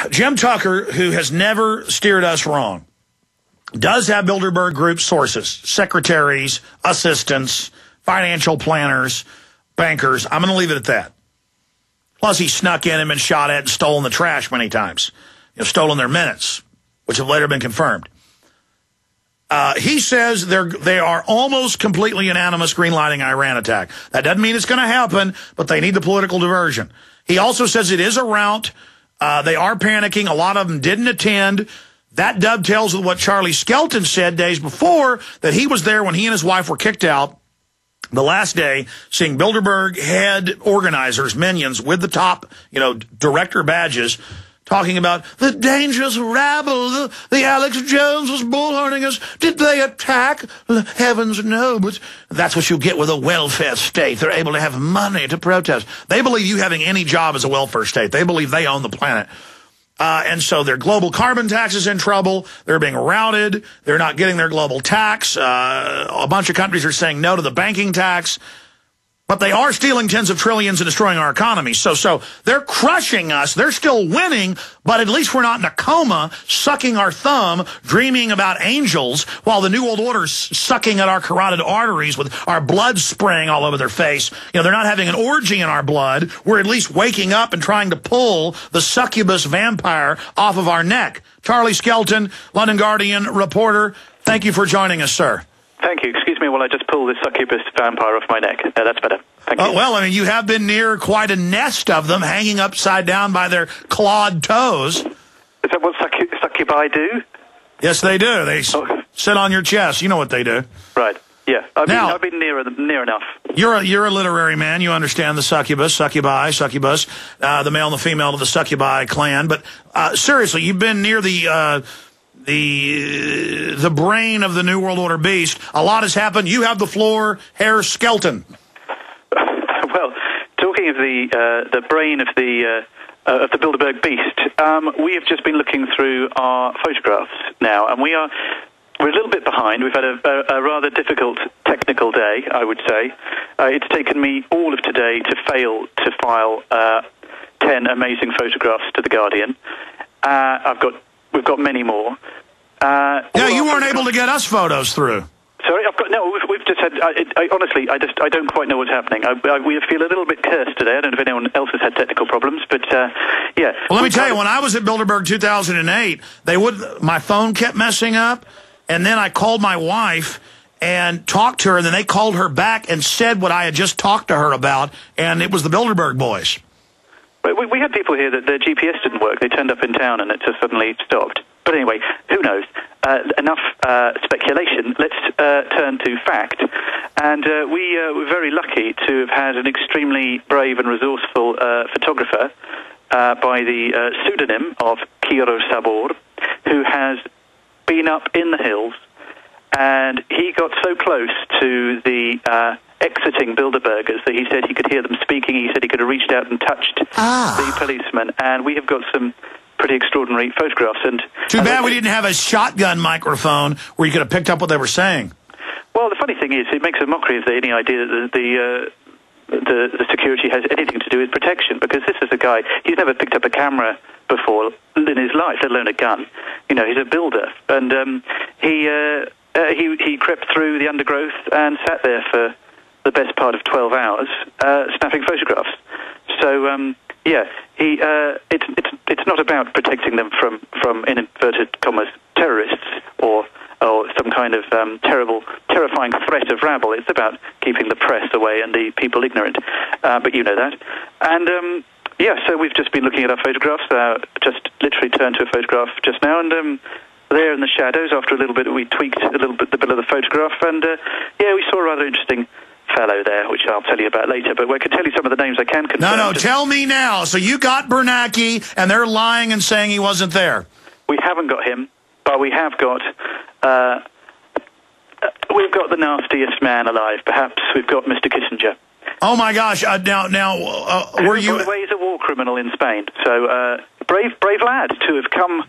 Jim Tucker, who has never steered us wrong, does have Bilderberg Group sources, secretaries, assistants, financial planners, bankers. I'm going to leave it at that. Plus, he snuck in and been shot at and stolen the trash many times. Stolen their minutes, which have later been confirmed. He says they are almost completely unanimous greenlighting Iran attack. That doesn't mean it's going to happen, but they need the political diversion. He also says it is a rout. They are panicking. A lot of them didn't attend. That dovetails with what Charlie-Skelton said days before, that he was there when he and his wife were kicked out the last day, seeing Bilderberg head organizers, minions, with the top, director badges, talking about the dangerous rabble. The Alex Jones was bullhorning us. Did they attack? Heavens, no. But that's what you get with a welfare state. They're able to have money to protest. They believe you having any job is a welfare state. They believe they own the planet. And so their global carbon tax is in trouble. They're being routed. They're not getting their global tax. A bunch of countries are saying no to the banking tax. But they are stealing tens of trillions and destroying our economy. So they're crushing us. They're still winning, but at least we're not in a coma, sucking our thumb, dreaming about angels, while the New World Order's sucking at our carotid arteries with our blood spraying all over their face. They're not having an orgy in our blood. We're at least waking up and trying to pull the succubus vampire off of our neck. Charlie-Skelton, London Guardian reporter, thank you for joining us, sir. Thank you. Excuse me while I just pull this succubus vampire off my neck. That's better. Thank you. Well, you have been near quite a nest of them hanging upside down by their clawed toes. Is that what succubi do? Yes, they do. They sit on your chest. You know what they do. Right. Yeah. I've been near enough. You're a literary man. You understand the succubus, succubi, succubus, the male and the female of the succubi clan. But seriously, you've been near the brain of the New World Order beast. A lot has happened. You have the floor, Herr Skelton. Well, talking of the brain of the Bilderberg beast, we have just been looking through our photographs now, and we're a little bit behind. We've had a rather difficult technical day, I would say. It's taken me all of today to file 10 amazing photographs to the Guardian. We've got many more. Yeah, you weren't able to get us photos through. Sorry, we've just had. Honestly, I don't quite know what's happening. We feel a little bit cursed today. I don't know if anyone else has had technical problems, but yeah. Well, let me tell you, when I was at Bilderberg 2008, my phone kept messing up, and then I called my wife and talked to her, and then they called her back and said what I had just talked to her about, and it was the Bilderberg boys. We had people here that their GPS didn't work. They turned up in town and it just suddenly stopped. But anyway, who knows? Enough speculation. Let's turn to fact. And we were very lucky to have had an extremely brave and resourceful photographer by the pseudonym of Kiro Sabor, who has been up in the hills, and he got so close to the exiting Bilderbergers that he said he could hear them speaking. He said he could have reached out and touched the policeman, and we have got some pretty extraordinary photographs. And too bad we didn't have a shotgun microphone where you could have picked up what they were saying. Well, the funny thing is, it makes a mockery of any idea that the security has anything to do with protection, because this is a guy, he's never picked up a camera before in his life, let alone a gun. He's a builder, and he crept through the undergrowth and sat there for the best part of 12 hours, snapping photographs. So, it's not about protecting them from in inverted commas, terrorists or some kind of terrifying threat of rabble. It's about keeping the press away and the people ignorant. But you know that. And, so we've just been looking at our photographs, just literally turned to a photograph just now, and there in the shadows, after a little bit, we tweaked a little bit the bit of the photograph, and we saw a rather interesting fellow there, which I'll tell you about later, but I can tell you some of the names I can confirm. No, tell me now. So you got Bernanke, and they're lying and saying he wasn't there. We haven't got him, but we have got, we've got the nastiest man alive, perhaps. We've got Mr. Kissinger. Oh, my gosh. Now, were you... By the way, he's a war criminal in Spain, so brave lad to have come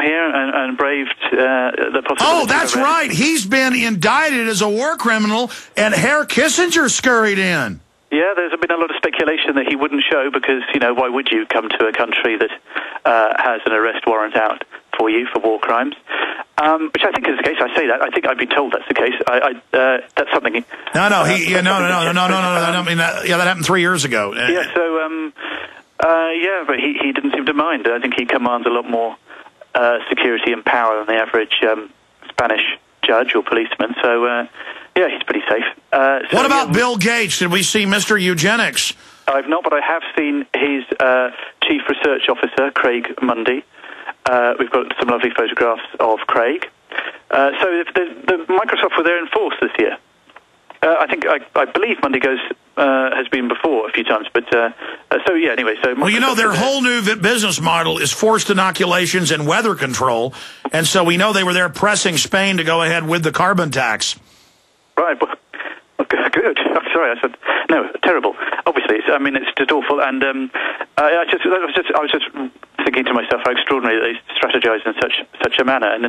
here and braved the possibility. Oh, that's right. He's been indicted as a war criminal, and Herr Kissinger scurried in. Yeah, there's been a lot of speculation that he wouldn't show because, why would you come to a country that has an arrest warrant out for you for war crimes? Which I think is the case. I say that. I think I've been told that's the case. That's something. No. I mean, that happened 3 years ago. Yeah. So, but he didn't seem to mind. I think he commands a lot more security and power than the average Spanish judge or policeman. So, he's pretty safe. What about Bill Gates? Did we see Mr. Eugenics? I've not, but I have seen his chief research officer, Craig Mundy. We've got some lovely photographs of Craig. So the Microsoft were there in force this year. I believe Mundy has been before a few times, but anyway. So well, their whole new business model is forced inoculations and weather control, and so we know they were there pressing Spain to go ahead with the carbon tax. Right. Well, good. I'm sorry. I said no. Terrible. Obviously, it's just awful. And I was just thinking to myself how extraordinary that they strategize in such a manner. And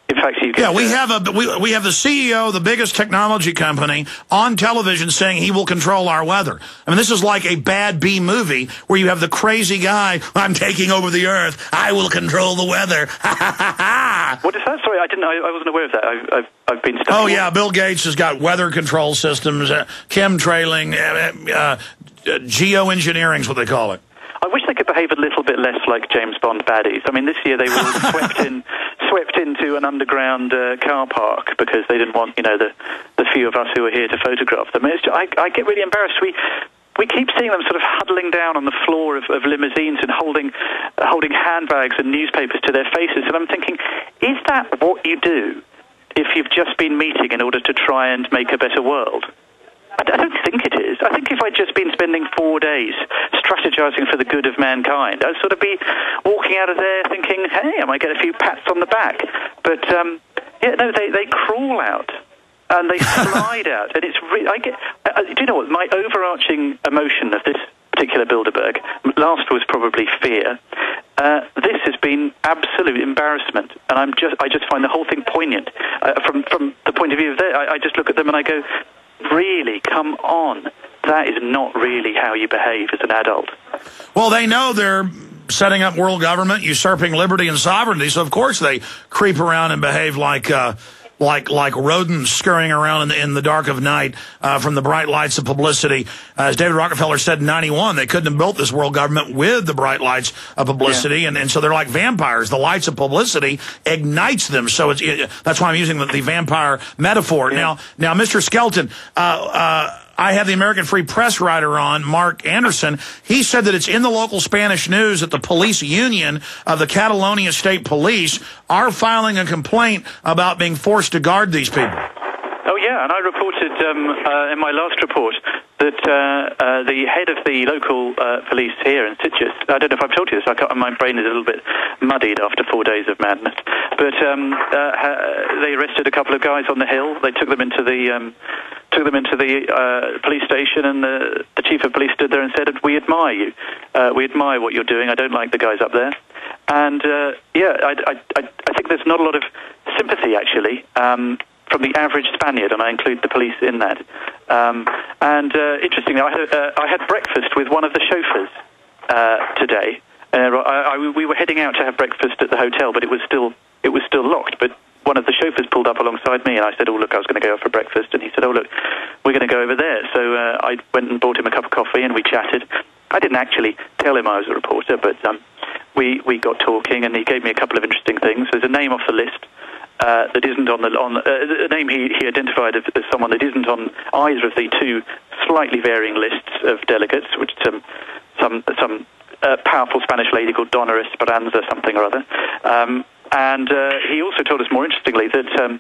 in fact, you get, we have the CEO of the biggest technology company on television saying he will control our weather. I mean, this is like a bad B movie where you have the crazy guy, I'm taking over the earth, I will control the weather. What is that? Sorry, I wasn't aware of that. I've been stuck. Oh yeah, Bill Gates has got weather control systems, chemtrailing, geoengineering is what they call it. I wish they could behave a little bit less like James Bond baddies. I mean, this year they were all swept into an underground car park because they didn't want, the few of us who were here to photograph them. I get really embarrassed. We keep seeing them sort of huddling down on the floor of limousines and holding handbags and newspapers to their faces. And I'm thinking, is that what you do if you've just been meeting in order to try and make a better world? I don't think it is. I think if I'd just been spending 4 days strategizing for the good of mankind, I'd sort of be walking out of there thinking, hey, I might get a few pats on the back. But, they crawl out and they slide out. And it's do you know what? My overarching emotion of this particular Bilderberg, last was probably fear. This has been absolute embarrassment. And I just find the whole thing poignant. From the point of view of I just look at them and I go, really, come on. That is not really how you behave as an adult. Well, they know they're setting up world government, usurping liberty and sovereignty, so of course they creep around and behave like rodents scurrying around in the dark of night from the bright lights of publicity. As David Rockefeller said in 91, they couldn't have built this world government with the bright lights of publicity, and so they're like vampires. The lights of publicity ignites them, so that's why I'm using the vampire metaphor. Yeah. Now, Mr. Skelton, I have the American Free Press writer on, Mark Anderson. He said that it's in the local Spanish news that the police union of the Catalonia State Police are filing a complaint about being forced to guard these people. Oh, yeah, and I reported in my last report that the head of the local police here in Sitges, I don't know if I've told you this, my brain is a little bit muddied after 4 days of madness, but they arrested a couple of guys on the hill. They took them into the police station, and the chief of police stood there and said, we admire you. We admire what you're doing. I don't like the guys up there. And, I think there's not a lot of sympathy, actually, from the average Spaniard, and I include the police in that. Interestingly, I had breakfast with one of the chauffeurs today. We were heading out to have breakfast at the hotel, but it was still locked. But one of the chauffeurs pulled up alongside me, and I said, "Oh, look, I was going to go out for breakfast." And he said, "Oh, look, we're going to go over there." So I went and bought him a cup of coffee, and we chatted. I didn't actually tell him I was a reporter, but we got talking, and he gave me a couple of interesting things. There's a name off the list that isn't on the name he identified as someone that isn't on either of the two slightly varying lists of delegates, which some powerful Spanish lady called Donna Esperanza something or other. And he also told us, more interestingly, that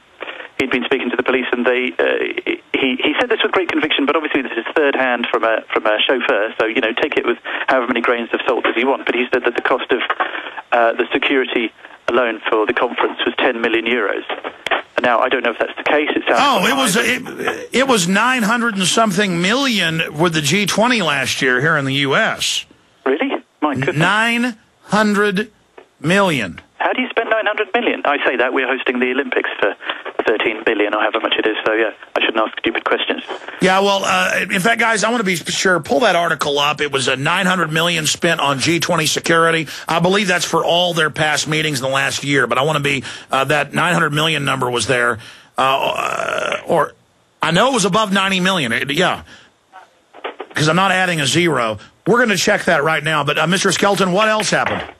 he'd been speaking to the police, and he said this with great conviction, but obviously this is third hand from a chauffeur, so take it with however many grains of salt as you want. But he said that the cost of the security alone for the conference was 10 million euros. Now, I don't know if that's the case. It sounds it was 900 and something million with the G20 last year here in the U.S. Really? My goodness. 900 million. How do you spend 900 million? I say that we're hosting the Olympics for 13 billion or however much it is. So, yeah, I shouldn't ask stupid questions. Yeah, well, in fact, guys, I want to be sure, pull that article up. It was a $900 million spent on G20 security. I believe that's for all their past meetings in the last year, but I want to be, that $900 million number was there. Or I know it was above 90 million. Yeah, because I'm not adding a zero. We're going to check that right now. But, Mr. Skelton, what else happened?